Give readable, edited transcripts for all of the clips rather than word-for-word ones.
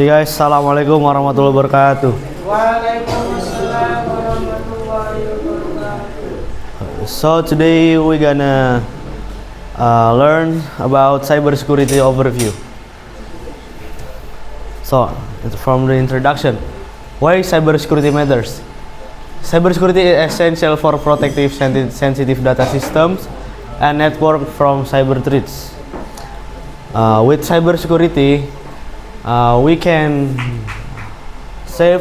Guys, assalamualaikum warahmatullahi wabarakatuh. Waalaikumsalam warahmatullahi wabarakatuh. So today we're gonna learn about cybersecurity overview. So from the introduction, why cybersecurity matters? Cybersecurity is essential for protective sensitive data systems and network from cyber threats. With cybersecurity, we can save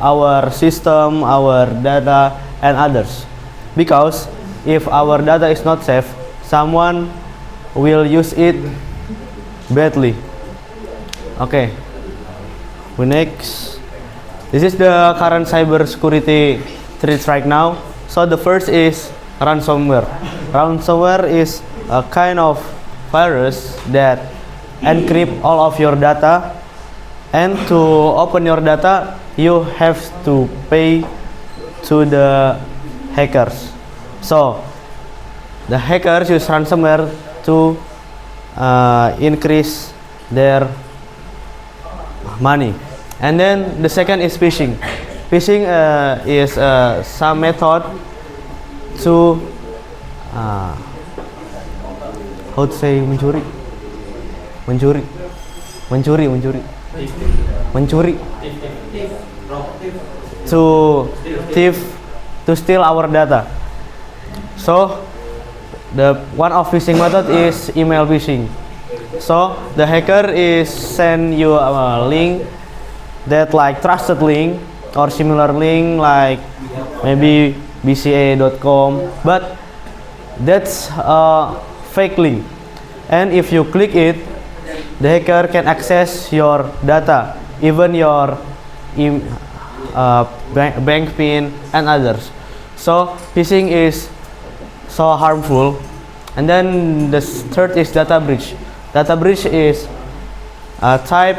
our system, our data, and others. Because if our data is not safe, someone will use it badly. Okay. We next. This is the current cybersecurity threats right now. So the first is ransomware. Ransomware is a kind of virus that encrypt all of your data, and to open your data you have to pay to the hackers. So the hackers use ransomware to increase their money. And then the second is phishing. Phishing is some method to how to say mencuri to thief, to steal our data. So the one of phishing method is email phishing. So the hacker is send you a link that like trusted link or similar link like maybe bca.com, but that's a fake link, and if you click it, the hacker can access your data, even your bank pin and others. So phishing is so harmful. And then the third is data breach. Data breach is a type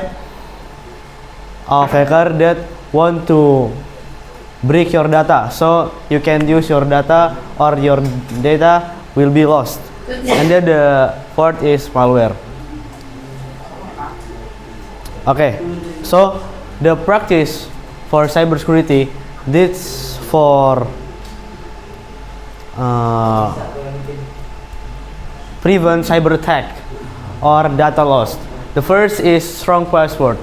of hacker that want to break your data, so you can use your data or your data will be lost. And then the fourth is malware. Okay, so the practice for cybersecurity, this for prevent cyber attack or data loss. The first is strong password.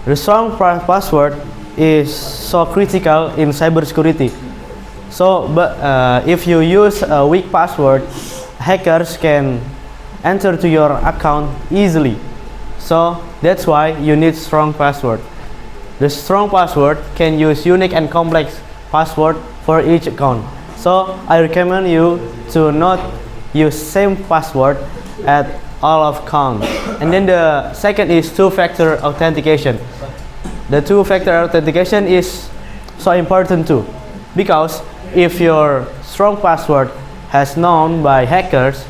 The strong password is so critical in cybersecurity. So, but if you use a weak password, hackers can enter to your account easily. So that's why you need strong password. The strong password can use unique and complex password for each account. So I recommend you to not use same password at all of accounts. And then the second is two-factor authentication. The two-factor authentication is so important too, because if your strong password has known by hackers,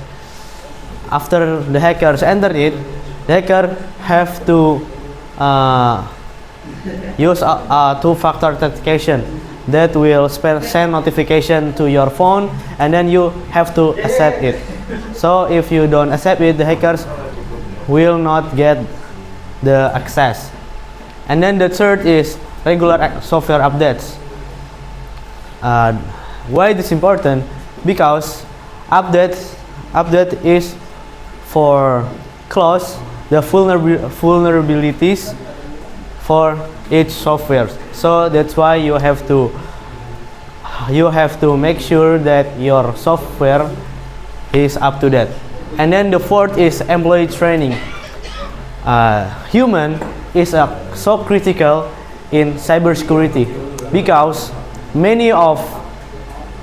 after the hackers enter it, the hacker have to use a two-factor authentication that will send notification to your phone, and then you have to accept it. So if you don't accept it, the hackers will not get the access. And then the third is regular software updates. Why this important? Because update is for close the vulnerabilities for each software. So that's why you have to make sure that your software is up to date. And then the fourth is employee training. Human is so critical in cybersecurity, because many of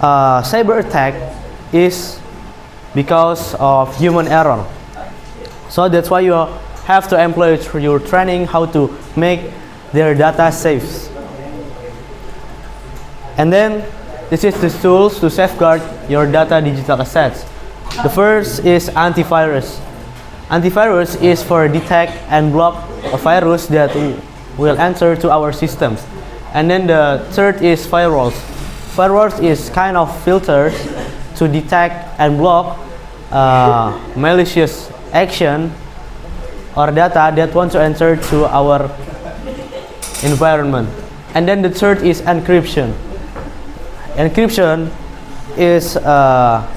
cyber attack is because of human error. So that's why you have to employ your training how to make their data safe. And then this is the tools to safeguard your data digital assets. The first is antivirus. Antivirus is for detect and block a virus that will enter to our systems. And then the third is firewalls. Firewalls is kind of filters to detect and block malicious action or data that want to enter to our environment. And then the third is encryption. Encryption is a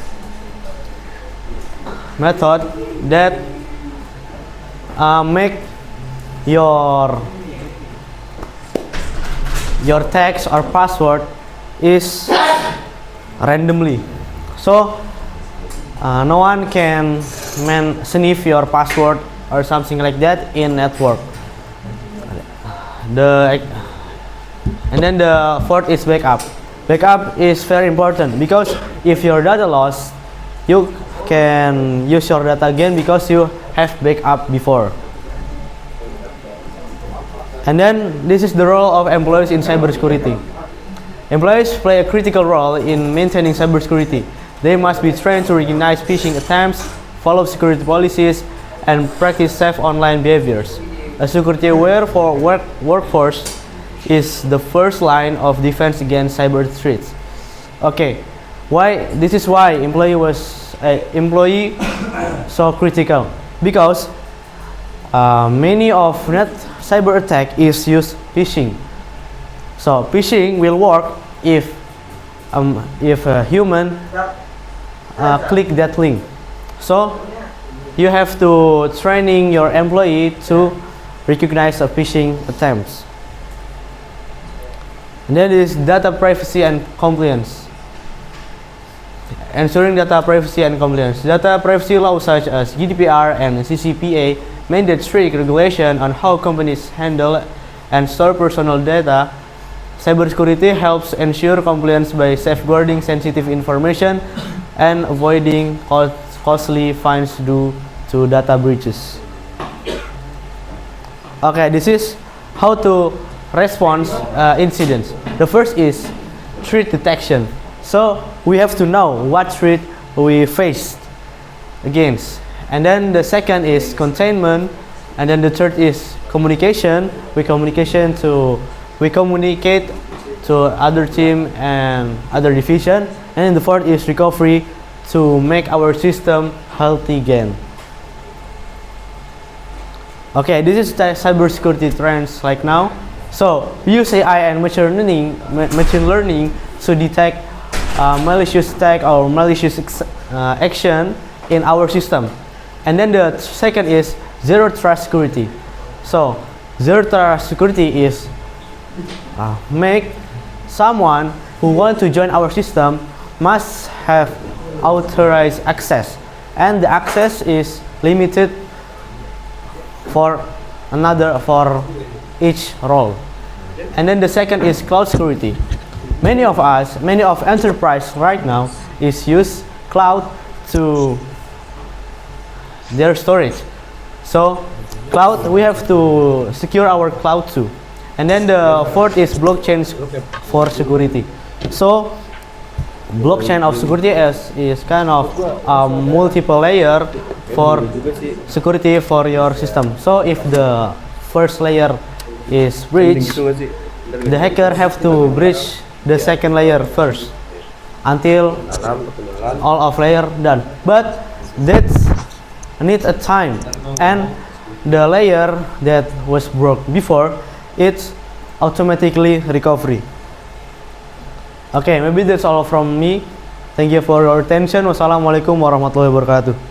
method that make your text or password is randomly, so no one can sniff your password or something like that in network. And then the fourth is backup. Backup is very important because if your data lost, you can use your data again because you have backup before. And then this is the role of employees in cybersecurity. Employees play a critical role in maintaining cybersecurity. They must be trained to recognize phishing attempts, follow security policies, and practice safe online behaviors. A security-aware workforce is the first line of defense against cyber threats. Okay, this is why employee so critical, because many of net cyber attack is use phishing. So phishing will work if a human click that link. So you have to training your employee to recognize a phishing attempts. And then is data privacy and compliance. Ensuring data privacy and compliance. Data privacy laws such as GDPR and CCPA mandate strict regulation on how companies handle and store personal data. Cybersecurity helps ensure compliance by safeguarding sensitive information and avoiding costly fines due to data breaches. Okay, this is how to respond incidents. The first is threat detection. So we have to know what threat we faced against. And then the second is containment. And then the third is communication. We communicate to other team and other division. And then the fourth is recovery, to make our system healthy again. Okay, this is the cybersecurity trends like now. So we use AI and machine learning to detect malicious attack or malicious action in our system. And then the second is zero trust security. So zero trust security is make someone who want to join our system must have authorized access, and the access is limited for each role. And then the second is cloud security. Many of enterprise right now is use cloud to their storage. So cloud, we have to secure our cloud too. And then the fourth is blockchain for security. So blockchain of security is kind of multiple layer for security for your system. So if the first layer is breached, the hacker have to breach the second layer first until all of layer done. But that's need a time, and the layer that was broke before, it's automatically recovery. Okay, maybe that's all from me. Thank you for your attention. Wassalamualaikum warahmatullahi wabarakatuh.